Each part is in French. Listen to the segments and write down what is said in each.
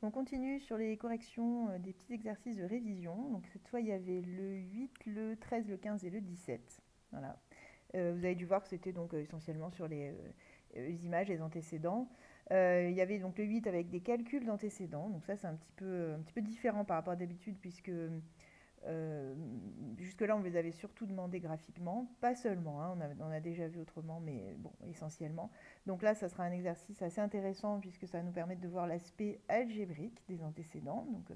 On continue sur les corrections des petits exercices de révision. Donc cette fois, il y avait le 8, le 13, le 15 et le 17. Voilà. Vous avez dû voir que c'était donc essentiellement sur les images, les antécédents. Il y avait donc le 8 avec des calculs d'antécédents. Donc ça, c'est un petit peu différent par rapport à d'habitude puisque euh, jusque-là, on les avait surtout demandé graphiquement, pas seulement, hein, on a déjà vu autrement, mais bon, essentiellement. Donc là, ça sera un exercice assez intéressant puisque ça va nous permettre de voir l'aspect algébrique des antécédents. Donc,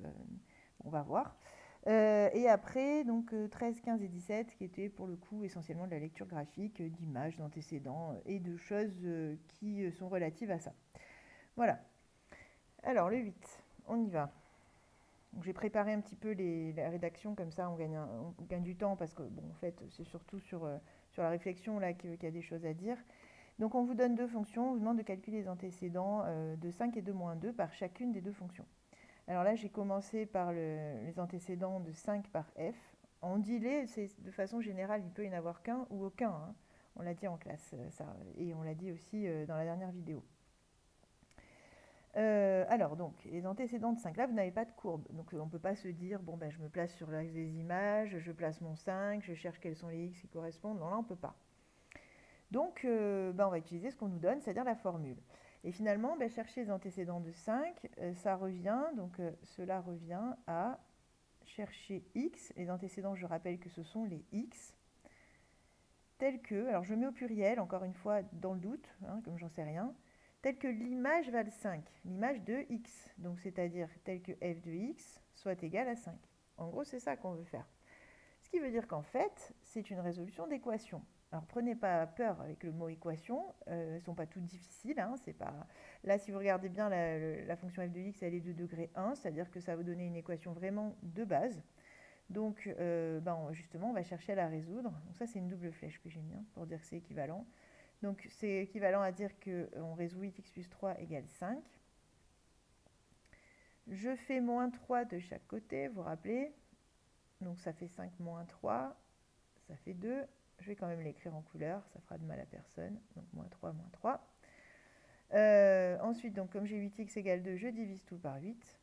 on va voir. Et après, donc 13, 15 et 17, qui étaient pour le coup essentiellement de la lecture graphique, d'images, d'antécédents et de choses qui sont relatives à ça. Voilà. Alors, le 8, on y va. J'ai préparé un petit peu la rédaction, comme ça on gagne du temps parce que, bon, en fait, c'est surtout sur la réflexion là qu'il y a des choses à dire. Donc on vous donne deux fonctions, on vous demande de calculer les antécédents de 5 et de moins 2 par chacune des deux fonctions. Alors là, j'ai commencé par les antécédents de 5 par f. On dit de façon générale, il peut y en avoir qu'un ou aucun, hein. On l'a dit en classe, ça, et on l'a dit aussi dans la dernière vidéo. Alors, donc, les antécédents de 5, là, vous n'avez pas de courbe. Donc, on ne peut pas se dire, bon, ben, je me place sur l'axe des images, je place mon 5, je cherche quels sont les x qui correspondent. Non, là, on ne peut pas. Donc, ben, on va utiliser ce qu'on nous donne, c'est-à-dire la formule. Et finalement, ben, chercher les antécédents de 5, ça revient, donc cela revient à chercher x. Les antécédents, je rappelle que ce sont les x, tels que, alors je mets au pluriel, encore une fois, dans le doute, hein, comme j'en sais rien, tel que l'image vale 5, l'image de x, donc c'est-à-dire tel que f de x soit égal à 5. En gros, c'est ça qu'on veut faire. Ce qui veut dire qu'en fait, c'est une résolution d'équation. Alors prenez pas peur avec le mot équation, elles ne sont pas toutes difficiles, hein, c'est pas... Là, si vous regardez bien, la fonction f de x, elle est de degré 1, c'est-à-dire que ça va vous donner une équation vraiment de base. Donc, ben, justement, on va chercher à la résoudre. Donc ça, c'est une double flèche que j'ai mis, hein, pour dire que c'est équivalent. Donc c'est équivalent à dire qu'on résout 8x plus 3 égale 5. Je fais moins 3 de chaque côté, vous vous rappelez. Donc ça fait 5 moins 3, ça fait 2. Je vais quand même l'écrire en couleur, ça fera de mal à personne. Donc moins 3, moins 3. Ensuite, donc, comme j'ai 8x égale 2, je divise tout par 8.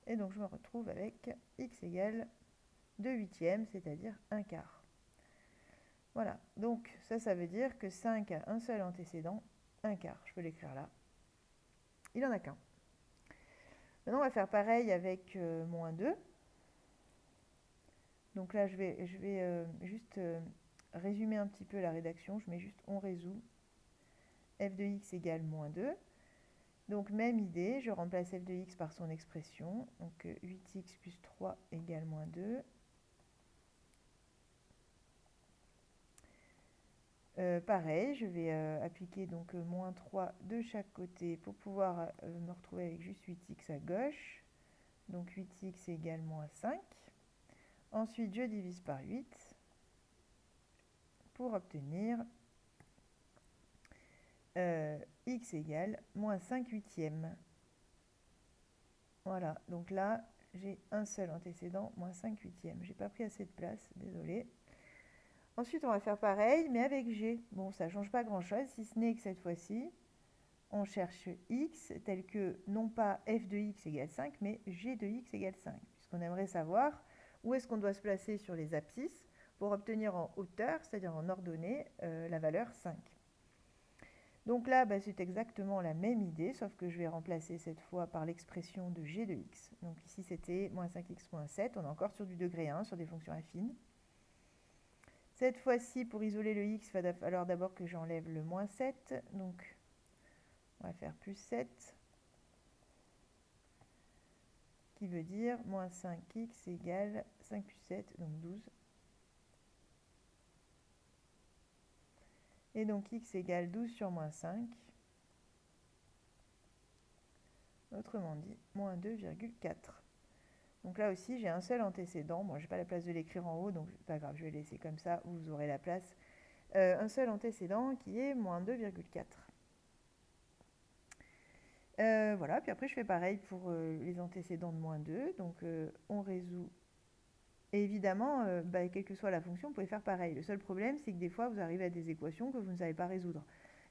Et donc je me retrouve avec x égale 2 huitièmes, c'est-à-dire 1 quart. Voilà, donc ça veut dire que 5 a un seul antécédent, 1 quart. Je peux l'écrire là. Il n'en a qu'un. Maintenant, on va faire pareil avec moins 2. Donc là, je vais juste résumer un petit peu la rédaction. Je mets juste on résout f de x égale moins 2. Donc même idée, je remplace f de x par son expression. Donc 8x plus 3 égale moins 2. Pareil, je vais appliquer donc moins 3 de chaque côté pour pouvoir me retrouver avec juste 8x à gauche. Donc 8x égale moins 5. Ensuite, je divise par 8 pour obtenir x égale moins 5 huitièmes. Voilà, donc là, j'ai un seul antécédent, moins 5 huitièmes. J'ai pas pris assez de place, désolé. Ensuite, on va faire pareil, mais avec g. Bon, ça ne change pas grand-chose, si ce n'est que cette fois-ci, on cherche x tel que non pas f de x égale 5, mais g de x égale 5, puisqu'on aimerait savoir où est-ce qu'on doit se placer sur les abscisses pour obtenir en hauteur, c'est-à-dire en ordonnée, la valeur 5. Donc là, bah, c'est exactement la même idée, sauf que je vais remplacer cette fois par l'expression de g de x. Donc ici, c'était moins 5x moins 7. On est encore sur du degré 1, sur des fonctions affines. Cette fois-ci, pour isoler le x, il va falloir d'abord que j'enlève le moins 7. Donc, on va faire plus 7, qui veut dire moins 5x égale 5 plus 7, donc 12. Et donc x égale 12 sur moins 5. Autrement dit, moins 2,4. Donc là aussi, j'ai un seul antécédent. Bon, je n'ai pas la place de l'écrire en haut, donc pas grave, je vais laisser comme ça, vous aurez la place. Un seul antécédent qui est moins 2,4. Voilà, puis après je fais pareil pour les antécédents de moins 2. Donc on résout. Et évidemment, bah, quelle que soit la fonction, vous pouvez faire pareil. Le seul problème, c'est que des fois, vous arrivez à des équations que vous ne savez pas résoudre.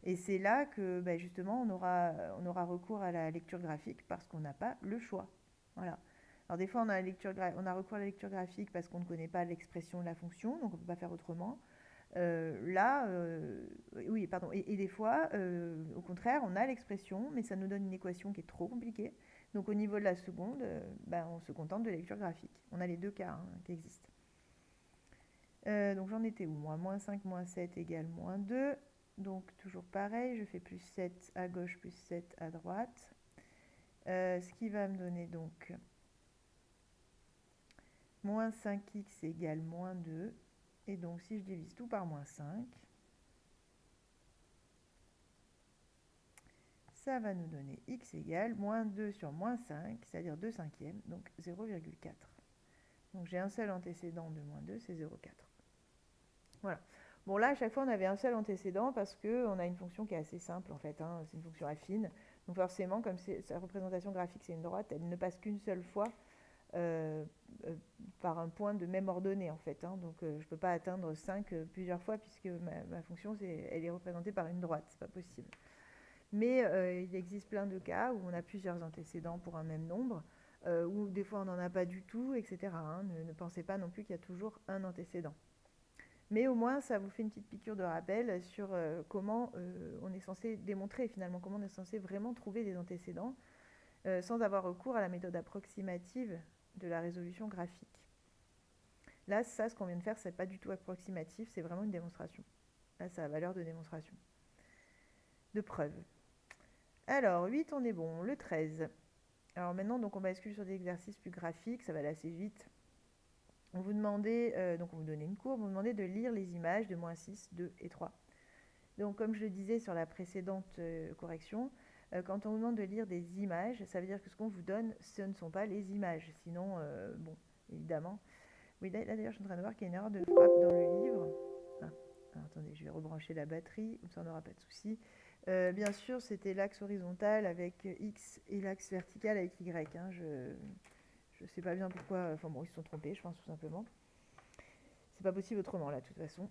Et c'est là que bah, justement on aura recours à la lecture graphique parce qu'on n'a pas le choix. Voilà. Alors des fois on a recours à la lecture graphique parce qu'on ne connaît pas l'expression de la fonction, donc on ne peut pas faire autrement. Oui, pardon. Et des fois, au contraire, on a l'expression, mais ça nous donne une équation qui est trop compliquée. Donc au niveau de la seconde, ben, on se contente de lecture graphique. On a les deux cas hein, qui existent. Donc j'en étais où moi? Moins 5, moins 7 égale moins 2. Donc toujours pareil, je fais plus 7 à gauche, plus 7 à droite. Ce qui va me donner donc moins 5x égale moins 2. Et donc si je divise tout par moins 5, ça va nous donner x égale moins 2 sur moins 5, c'est-à-dire 2 cinquièmes, donc 0,4. Donc j'ai un seul antécédent de moins 2, c'est 0,4. Voilà. Bon là, à chaque fois, on avait un seul antécédent parce qu'on a une fonction qui est assez simple en fait, hein, c'est une fonction affine. Donc forcément, comme sa représentation graphique, c'est une droite, elle ne passe qu'une seule fois euh, euh, par un point de même ordonnée en fait. Hein. Donc je ne peux pas atteindre 5 plusieurs fois puisque ma fonction, elle est représentée par une droite, c'est pas possible. Mais il existe plein de cas où on a plusieurs antécédents pour un même nombre, où des fois on n'en a pas du tout, etc. Hein. Ne pensez pas non plus qu'il y a toujours un antécédent. Mais au moins, ça vous fait une petite piqûre de rappel sur comment on est censé démontrer finalement, comment on est censé vraiment trouver des antécédents sans avoir recours à la méthode approximative de la résolution graphique. Là, ça, ce qu'on vient de faire, c'est pas du tout approximatif, c'est vraiment une démonstration. Là, ça a valeur de démonstration, de preuve. Alors, 8, on est bon. Le 13. Alors maintenant, donc, on bascule sur des exercices plus graphiques, ça va aller assez vite. On vous demandait, donc on vous donnait une courbe, on vous demandait de lire les images de moins 6, 2 et 3. Donc comme je le disais sur la précédente correction, quand on vous demande de lire des images, ça veut dire que ce qu'on vous donne, ce ne sont pas les images. Sinon, bon, évidemment. Oui, là d'ailleurs, je suis en train de voir qu'il y a une erreur de frappe dans le livre. Ah, alors, attendez, je vais rebrancher la batterie, comme ça on n'aura pas de souci. Bien sûr, c'était l'axe horizontal avec X et l'axe vertical avec Y. Hein. Je sais pas bien pourquoi. Enfin bon, ils se sont trompés, je pense tout simplement. C'est pas possible autrement là, de toute façon.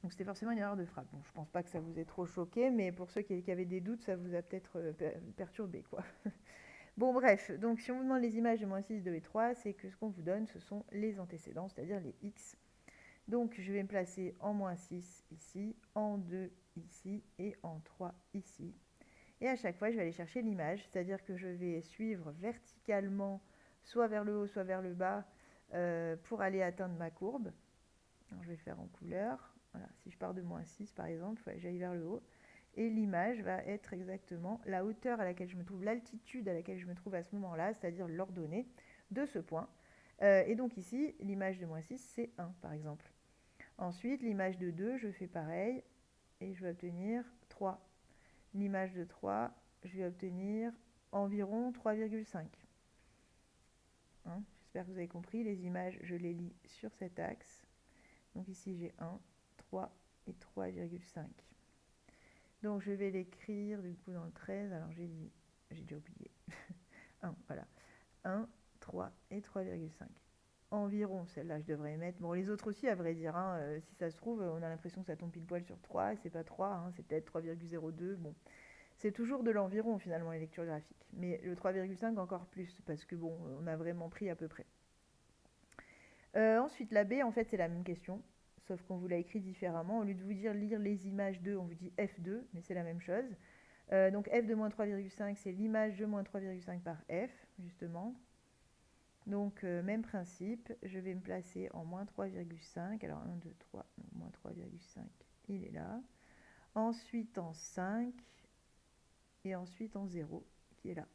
Donc c'était forcément une erreur de frappe. Bon, je pense pas que ça vous ait trop choqué, mais pour ceux qui avaient des doutes, ça vous a peut-être perturbé, quoi. Bon, bref. Donc si on vous demande les images de moins 6, 2 et 3, c'est que ce qu'on vous donne, ce sont les antécédents, c'est-à-dire les x. Donc je vais me placer en moins 6 ici, en 2 ici et en 3 ici. Et à chaque fois, je vais aller chercher l'image, c'est-à-dire que je vais suivre verticalement, soit vers le haut, soit vers le bas, pour aller atteindre ma courbe. Alors, je vais faire en couleur. Voilà. Si je pars de moins 6, par exemple, il faut que j'aille vers le haut. Et l'image va être exactement la hauteur à laquelle je me trouve, l'altitude à laquelle je me trouve à ce moment-là, c'est-à-dire l'ordonnée de ce point. Et donc ici, l'image de moins 6, c'est 1, par exemple. Ensuite, l'image de 2, je fais pareil, et je vais obtenir 3. L'image de 3, je vais obtenir environ 3,5. Hein, j'espère que vous avez compris, les images, je les lis sur cet axe. Donc ici, j'ai 1, 3 et 3,5. Donc je vais l'écrire du coup dans le 13. Alors j'ai déjà oublié. 1, voilà. 1, 3 et 3,5. Environ, celle-là je devrais mettre. Bon, les autres aussi, à vrai dire. Hein, si ça se trouve, on a l'impression que ça tombe pile poil sur 3 et c'est pas 3, hein, c'est peut-être 3,02. Bon, c'est toujours de l'environ finalement les lectures graphiques. Mais le 3,5 encore plus parce que bon, on a vraiment pris à peu près. Ensuite, la B, en fait, c'est la même question, sauf qu'on vous l'a écrit différemment. Au lieu de vous dire lire les images 2, on vous dit F2, mais c'est la même chose. Donc F de moins 3,5, c'est l'image de moins 3,5 par F, justement. Donc, même principe, je vais me placer en moins 3,5. Alors, 1, 2, 3, donc moins 3,5, il est là. Ensuite, en 5, et ensuite en 0, qui est là.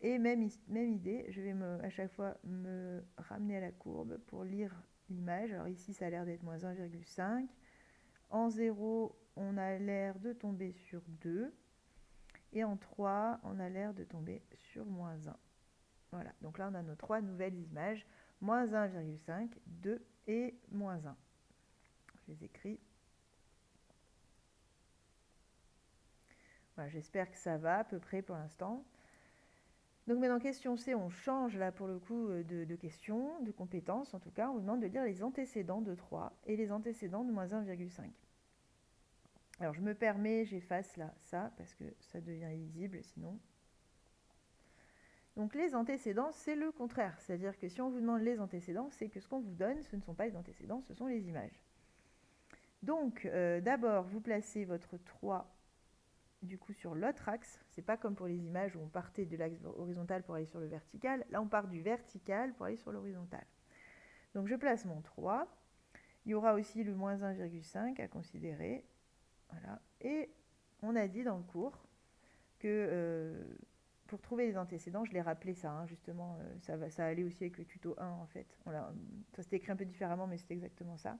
Et même idée, je vais à chaque fois me ramener à la courbe pour lire l'image. Alors ici, ça a l'air d'être moins 1,5. En 0, on a l'air de tomber sur 2. Et en 3, on a l'air de tomber sur moins 1. Voilà, donc là, on a nos 3 nouvelles images. Moins 1,5, 2 et moins 1. Je les écris. Voilà, j'espère que ça va à peu près pour l'instant. Donc maintenant, question C, on change là pour le coup de question, de compétence en tout cas. On vous demande de lire les antécédents de 3 et les antécédents de moins 1,5. Alors, je me permets, j'efface là ça, parce que ça devient illisible sinon. Donc, les antécédents, c'est le contraire. C'est-à-dire que si on vous demande les antécédents, c'est que ce qu'on vous donne, ce ne sont pas les antécédents, ce sont les images. Donc, d'abord, vous placez votre 3 du coup sur l'autre axe. C'est pas comme pour les images où on partait de l'axe horizontal pour aller sur le vertical. Là, on part du vertical pour aller sur l'horizontal. Donc, je place mon 3. Il y aura aussi le moins 1,5 à considérer. Voilà. Et on a dit dans le cours que pour trouver les antécédents, je l'ai rappelé ça, hein, justement, ça allait aussi avec le tuto 1 en fait. Ça s'était écrit un peu différemment, mais c'est exactement ça.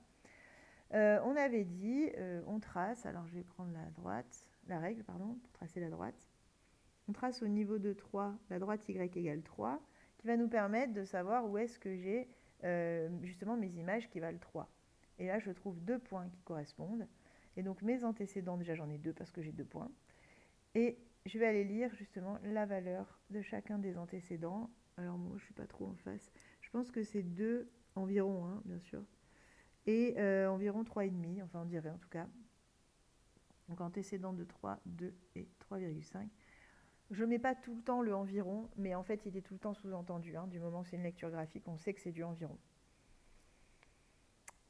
On avait dit, on trace, alors je vais prendre la règle, pardon, pour tracer la droite. On trace au niveau de 3, la droite y égale 3, qui va nous permettre de savoir où est-ce que j'ai justement mes images qui valent 3. Et là, je trouve 2 points qui correspondent. Et donc mes antécédents, déjà j'en ai 2 parce que j'ai 2 points. Et je vais aller lire justement la valeur de chacun des antécédents. Alors moi, je ne suis pas trop en face. Je pense que c'est 2 environ, hein, bien sûr. Et environ 3,5, enfin on dirait en tout cas. Donc antécédent de 3, 2 et 3,5. Je ne mets pas tout le temps le environ, mais en fait il est tout le temps sous-entendu. Hein, du moment où c'est une lecture graphique, on sait que c'est du environ.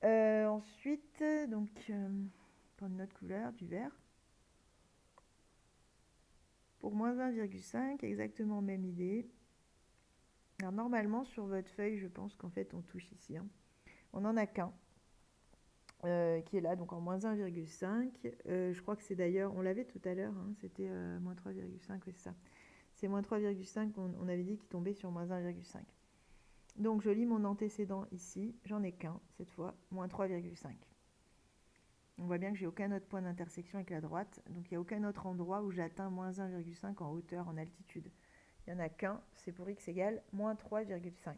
Ensuite, donc, prendre une autre couleur, du vert. Pour moins 1,5, exactement même idée. Alors normalement sur votre feuille, je pense qu'en fait on touche ici. Hein. On n'en a qu'un. Qui est là, donc en moins 1,5. Je crois que c'est d'ailleurs, on l'avait tout à l'heure, hein, c'était moins 3,5, oui, c'est ça. C'est moins 3,5 qu'on avait dit qu'il tombait sur moins 1,5. Donc je lis mon antécédent ici, j'en ai qu'un cette fois, moins 3,5. On voit bien que j'ai aucun autre point d'intersection avec la droite, donc il n'y a aucun autre endroit où j'atteins moins 1,5 en hauteur, en altitude. Il n'y en a qu'un, c'est pour x égale moins 3,5.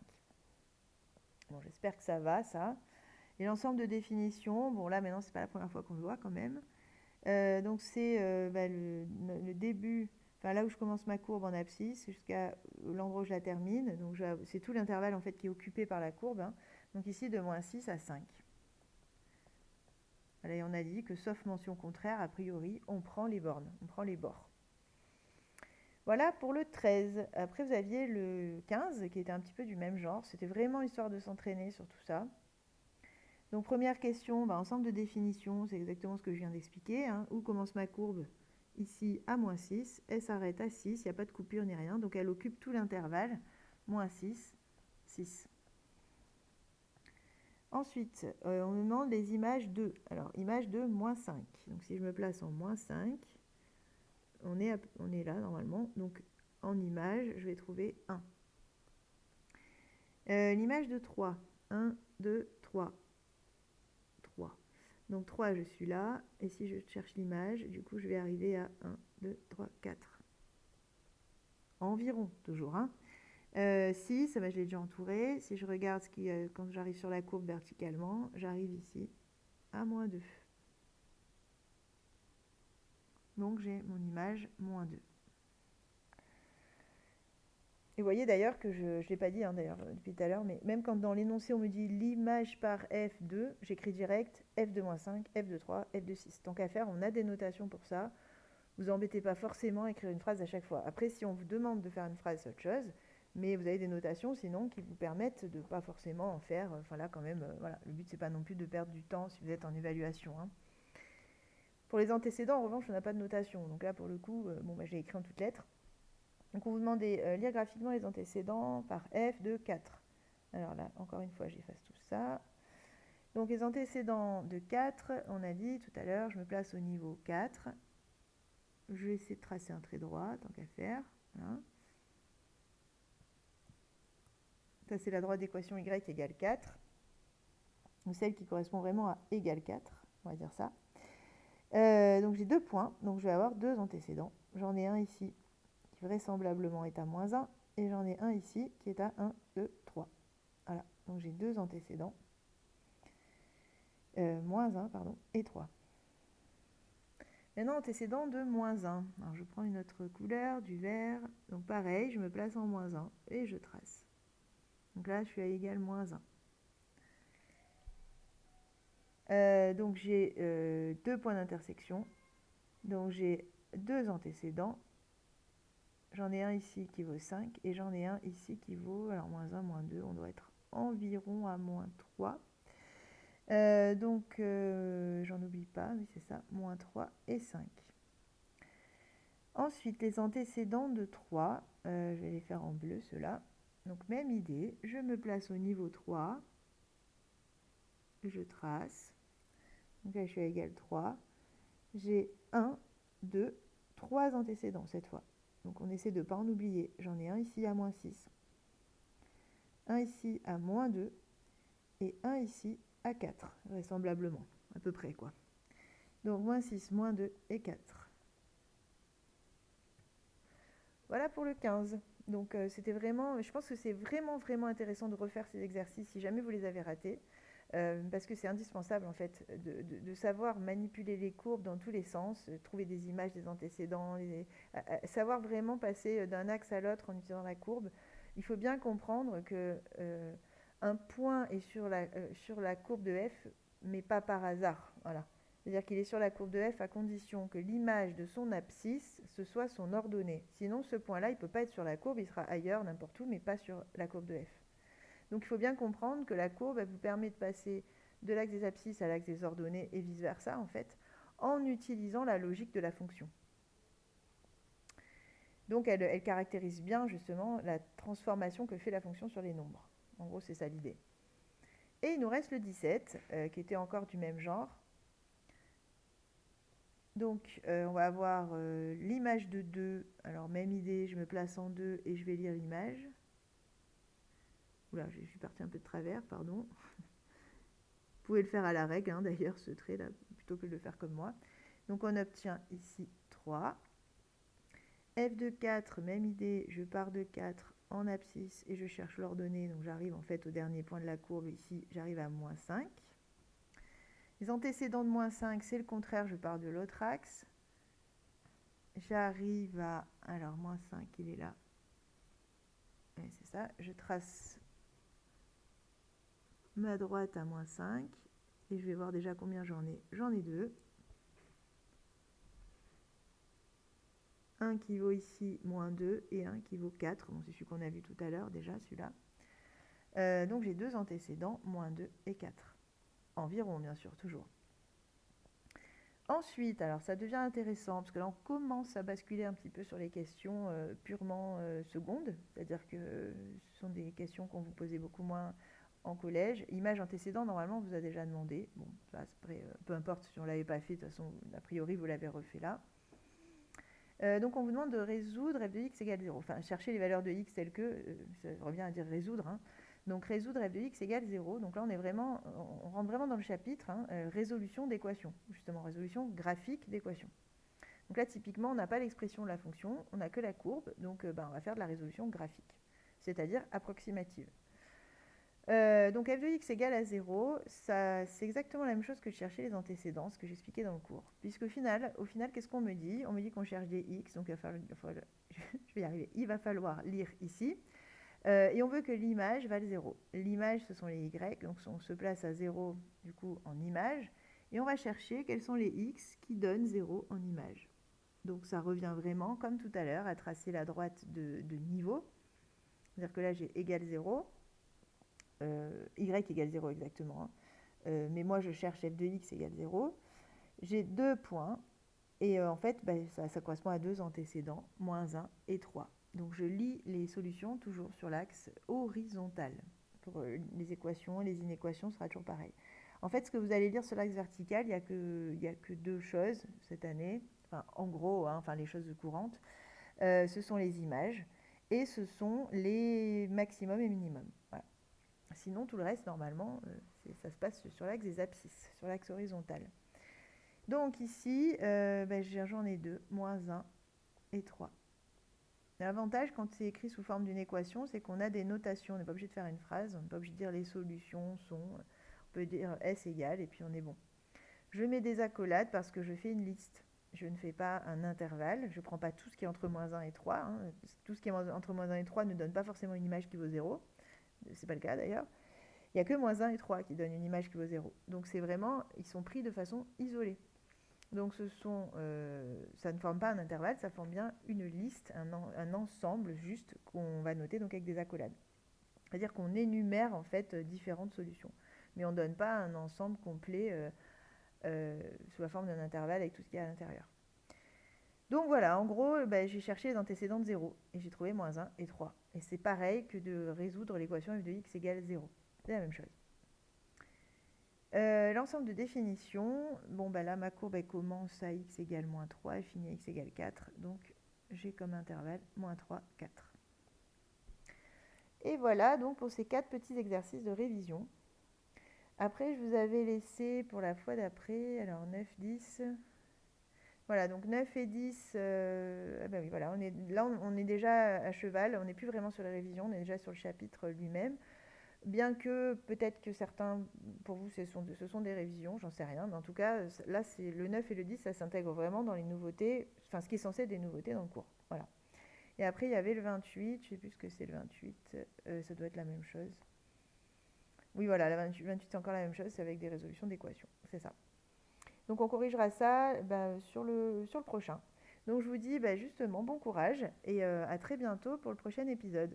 Bon, j'espère que ça va, ça. Et l'ensemble de définitions, bon là maintenant c'est pas la première fois qu'on le voit quand même. Donc c'est le début, enfin là où je commence ma courbe en abscisse jusqu'à l'endroit où je la termine. Donc c'est tout l'intervalle en fait qui est occupé par la courbe. Hein. Donc ici de moins 6 à 5. Voilà, et on a dit que sauf mention contraire, a priori, on prend les bornes, on prend les bords. Voilà pour le 13. Après vous aviez le 15 qui était un petit peu du même genre. C'était vraiment histoire de s'entraîner sur tout ça. Donc première question, ensemble de définitions, c'est exactement ce que je viens d'expliquer. Hein. Où commence ma courbe? Ici à moins 6, elle s'arrête à 6, il n'y a pas de coupure ni rien, donc elle occupe tout l'intervalle, moins 6, 6. Ensuite, on nous demande les images de. Alors, image de moins 5. Donc si je me place en moins 5, on est là normalement. Donc en image, je vais trouver 1. L'image de 3. 1, 2, 3. 3. Donc 3, je suis là. Et si je cherche l'image, du coup, je vais arriver à 1, 2, 3, 4. Environ, toujours. Hein. 6, je l'ai déjà entouré. Si je regarde quand j'arrive sur la courbe verticalement, j'arrive ici à moins 2. Donc j'ai mon image moins 2. Et vous voyez d'ailleurs que je ne l'ai pas dit d'ailleurs depuis tout à l'heure, mais même quand dans l'énoncé on me dit l'image par F2, j'écris direct F de moins 5, F de 3, F de 6. Tant qu'à faire, on a des notations pour ça. Vous embêtez pas forcément à écrire une phrase à chaque fois. Après, si on vous demande de faire une phrase, c'est autre chose. Mais vous avez des notations sinon qui vous permettent de ne pas forcément en faire. Enfin là quand même, voilà. Le but c'est pas non plus de perdre du temps si vous êtes en évaluation. Hein. Pour les antécédents, en revanche, on n'a pas de notation. Donc là pour le coup, j'ai écrit en toutes lettres. Donc on vous demandait lire graphiquement les antécédents par F de 4. Alors là, encore une fois, j'efface tout ça. Donc les antécédents de 4, on a dit tout à l'heure, je me place au niveau 4. Je vais essayer de tracer un trait droit, tant qu'à faire. Voilà. Ça, c'est la droite d'équation y égale 4. Donc celle qui correspond vraiment à égale 4, on va dire ça. Donc j'ai 2 points, donc je vais avoir 2 antécédents. J'en ai un ici qui vraisemblablement est à moins 1, et j'en ai un ici qui est à 1, 2, 3. Voilà, donc j'ai 2 antécédents. Moins 1, pardon, et 3. Maintenant, antécédent de moins 1. Alors, je prends une autre couleur, du vert. Donc, pareil, je me place en moins 1 et je trace. Donc là, je suis à égal moins 1. Donc, j'ai 2 points d'intersection. Donc j'ai deux antécédents. J'en ai un ici qui vaut 5 et j'en ai un ici qui vaut, alors moins 1, moins 2, on doit être environ à moins 3. J'en oublie pas, oui c'est ça, moins 3 et 5. Ensuite, les antécédents de 3, je vais les faire en bleu ceux-là. Donc même idée, je me place au niveau 3, je trace. Donc là je suis à égal 3. J'ai 1, 2, 3 antécédents cette fois. Donc on essaie de ne pas en oublier. J'en ai un ici à moins 6, un ici à moins 2 et un ici à 4, vraisemblablement, à peu près quoi. Donc moins 6, moins 2 et 4. Voilà pour le 15. Donc c'était vraiment, je pense que c'est vraiment vraiment intéressant de refaire ces exercices si jamais vous les avez ratés, parce que c'est indispensable en fait de savoir manipuler les courbes dans tous les sens, trouver des images des antécédents, savoir vraiment passer d'un axe à l'autre en utilisant la courbe. Il faut bien comprendre que un point est sur la courbe de f, mais pas par hasard. Voilà. C'est-à-dire qu'il est sur la courbe de f à condition que l'image de son abscisse, ce soit son ordonnée. Sinon, ce point-là, il ne peut pas être sur la courbe, il sera ailleurs, n'importe où, mais pas sur la courbe de f. Donc il faut bien comprendre que la courbe, elle vous permet de passer de l'axe des abscisses à l'axe des ordonnées et vice-versa, en fait, en utilisant la logique de la fonction. Donc elle caractérise bien, justement, la transformation que fait la fonction sur les nombres. En gros, c'est ça l'idée. Et il nous reste le 17, qui était encore du même genre. Donc, on va avoir l'image de 2. Alors, même idée, je me place en 2 et je vais lire l'image. Oula, je suis partie un peu de travers, pardon. Vous pouvez le faire à la règle, hein, d'ailleurs, ce trait-là, plutôt que de le faire comme moi. Donc, on obtient ici 3. F de 4, même idée, je pars de 4 en abscisse et je cherche l'ordonnée. Donc, j'arrive en fait au dernier point de la courbe. Ici, j'arrive à moins 5. Les antécédents de moins 5, c'est le contraire, je pars de l'autre axe. J'arrive à... Alors, moins 5, il est là. Et c'est ça, je trace ma droite à moins 5. Et je vais voir déjà combien j'en ai. J'en ai 2. Un qui vaut ici moins 2 et un qui vaut 4. Bon, c'est celui qu'on a vu tout à l'heure déjà, celui-là. Donc j'ai deux antécédents, moins 2 et 4. Environ, bien sûr, toujours. Ensuite, alors ça devient intéressant, parce que là on commence à basculer un petit peu sur les questions purement secondes, c'est-à-dire que ce sont des questions qu'on vous posait beaucoup moins en collège. Image antécédent, normalement on vous a déjà demandé. Bon, ça, après, peu importe si on ne l'avait pas fait, de toute façon, a priori vous l'avez refait là. Donc on vous demande de résoudre f de x égale 0. Enfin, chercher les valeurs de x telles que, ça revient à dire résoudre, hein. Donc résoudre f de x égale 0. Donc là on rentre vraiment dans le chapitre, hein, résolution d'équation, justement résolution graphique d'équation. Donc là typiquement on n'a pas l'expression de la fonction, on n'a que la courbe, donc on va faire de la résolution graphique, c'est-à-dire approximative. Donc f de x égale à 0, c'est exactement la même chose que de chercher les antécédents, ce que j'expliquais dans le cours. Puisqu'au final, qu'est-ce qu'on me dit? On me dit qu'on cherche des x, donc je vais y arriver. Il va falloir lire ici. Et on veut que l'image vale 0. L'image, ce sont les y, donc on se place à 0 du coup en image. Et on va chercher quels sont les x qui donnent 0 en image. Donc ça revient vraiment, comme tout à l'heure, à tracer la droite de niveau. C'est-à-dire que là, j'ai égal 0. Y égale 0 exactement, hein. Mais moi je cherche f de x égale 0. J'ai deux points et en fait ça correspond à deux antécédents, moins 1 et 3. Donc je lis les solutions toujours sur l'axe horizontal. Pour les équations et les inéquations, ce sera toujours pareil. En fait, ce que vous allez lire sur l'axe vertical, il n'y a que deux choses cette année, enfin, en gros, hein, enfin, les choses courantes. Ce sont les images et ce sont les maximums et minimums. Voilà. Sinon, tout le reste, normalement, ça se passe sur l'axe des abscisses, sur l'axe horizontal. Donc ici, j'en ai 2, moins 1 et 3. L'avantage, quand c'est écrit sous forme d'une équation, c'est qu'on a des notations. On n'est pas obligé de faire une phrase, on n'est pas obligé de dire les solutions sont... On peut dire S égale et puis on est bon. Je mets des accolades parce que je fais une liste. Je ne fais pas un intervalle. Je ne prends pas tout ce qui est entre moins 1 et 3. Hein. Tout ce qui est entre moins 1 et 3 ne donne pas forcément une image qui vaut 0. Ce n'est pas le cas d'ailleurs. Il n'y a que moins 1 et 3 qui donnent une image qui vaut 0. Donc c'est vraiment, ils sont pris de façon isolée. Donc ça ne forme pas un intervalle, ça forme bien une liste, un ensemble juste qu'on va noter donc avec des accolades. C'est-à-dire qu'on énumère en fait différentes solutions. Mais on ne donne pas un ensemble complet sous la forme d'un intervalle avec tout ce qu'il y a à l'intérieur. Donc voilà, en gros, j'ai cherché les antécédents de 0 et j'ai trouvé moins 1 et 3. Et c'est pareil que de résoudre l'équation f de x égale 0. C'est la même chose. L'ensemble de définition, là ma courbe elle commence à x égale moins 3 et finit à x égale 4. Donc j'ai comme intervalle moins 3, 4. Et voilà donc pour ces 4 petits exercices de révision. Après, je vous avais laissé pour la fois d'après, alors 9, 10. Voilà, donc 9 et 10, oui, voilà, on est déjà à cheval, on n'est plus vraiment sur la révision, on est déjà sur le chapitre lui-même. Bien que peut-être que certains, pour vous, ce sont des révisions, j'en sais rien, mais en tout cas, là, c'est le 9 et le 10, ça s'intègre vraiment dans les nouveautés, enfin, ce qui est censé être des nouveautés dans le cours. Voilà. Et après, il y avait le 28, je ne sais plus ce que c'est le 28, ça doit être la même chose. Oui, voilà, le 28 c'est encore la même chose, c'est avec des résolutions d'équations, c'est ça. Donc on corrigera ça sur le prochain. Donc je vous dis justement bon courage et à très bientôt pour le prochain épisode.